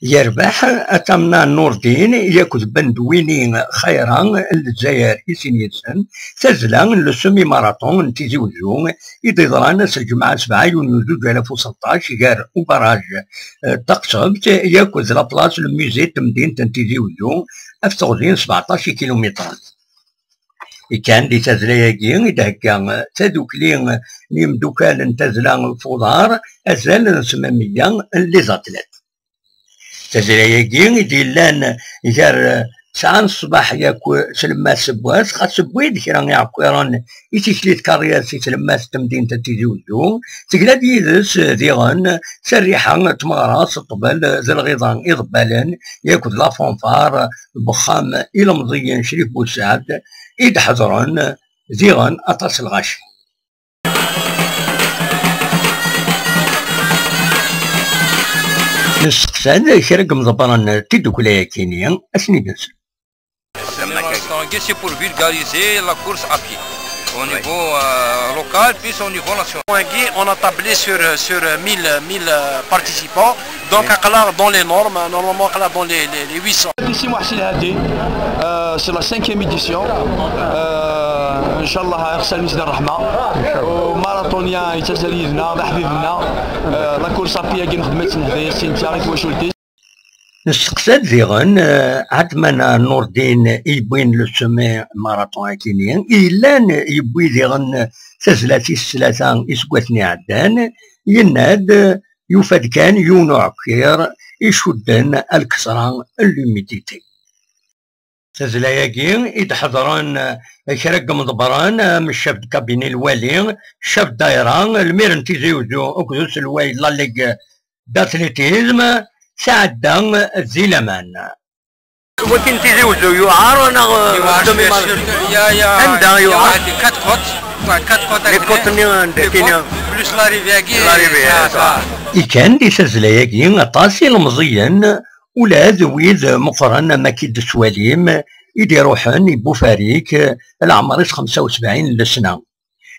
يربح أتمنى نور الدين ياكد بندويني خيرا الجزائر يسن تزلا لسمي ماراطون تيزي وزو يديضران الجمعة 7 يونيو 2016 غير وبراج تقصبت ياكد لابلاص الميزي تمدينة تيزي وزو أفتغزين 17 كيلومتر. كان دي تزلاياكي إذا تدوكلين نيمدوكال تزلا الفضار أزال نسممية لي زاتلات. تزلاياكي ديلان غير ساعة الصباح ياكو سلمات سبواس خا سبويد كي راني عكويران يتيكليت كارياس سلمات تمدينة تيزي وزو تقلاد يدس ديغن سريحة تمغراس الطبل ذا الغيضان إضبالن ياكد لا فونفار بخام إلى مضيين شريف بوسعد إذ حضرن ديغن أطاس الغاشي. نسقسان كرق مضبران تدوكلايا كينيا أسني بنسل. C'est pour vulgariser la course à pied au niveau local puis au niveau national. On a tablé sur 1000 participants, donc dans les normes, normalement dans les 800. Ici Mohsin Hadi, c'est la 5e édition. Inch'Allah يغسل مسجد الرحمة وماراثونيا يتسالينا بحبيبنا لا كورس ابيا كي نخدمت هذايا السنتيا تواشولتي. نسقساد زيغن عتمنا نور الدين يبوين لو سومي ماراطون كينيان إلان يبوي زيغن تزلاتي الثلاثة إسكواتني عدان يناد يوفاد كان يونو عكير يشدن الكسران اللوميديتي. تزلاياكي إذ حضران كرق مضبران من الشاف كابيني الوالي الشاف دايران الميرن تيزيوزو أكدوس الواي لاليغ داتليتيزم سعدا الزلمان. ولكن تيزيوزو يعار ولا عندها يعار كات كوت بلوس لا ريفياكي كان دي تزلاياكي طاسي المزيان ولا ذويذ مقرن مكيد السواليم يديروحن يبو فريق العمر 75 سنة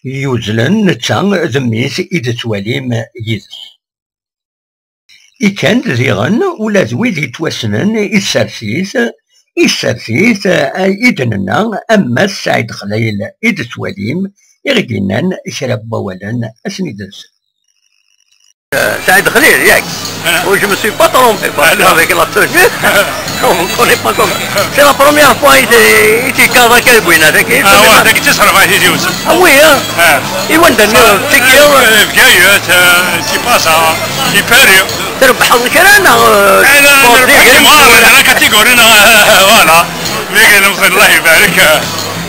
يوزلن نتا ذميس إيد سواليم يزس. كان زيغن ولا ذويذ يتوسنن السرسيس إيدننا أما السعيد خليل إيد سواليم يغدينن شرب بوالن أسندس. سعيد خليل ياك je me suis pas trompé avec la tenue. On ne connaît pas comme. C'est la première fois ici quand quel bouina c'est qui. Ah ouais, t'as تصرف على تيجي وصل. Ah oui hein. Et وين دنيا تكير. بكاية تي باسا تي باريو. تربح الكرانة. أنا نربح مار أنا كاتيجورينا ولا. بيجي نمخن الله يبارك.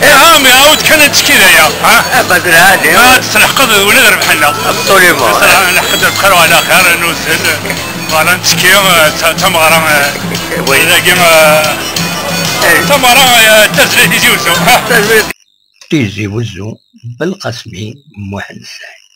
عامي عاود كانت كذا يا ها بدر هادي ما تنحقد ونضرب حنا ابسوليمون نحقد بخير وعلى خير نوزن فوالا نتكيو تمغرا وإذا كيما تمغرا تزري تيزي وزو تيزي وزو بالقسمي محل سعيد.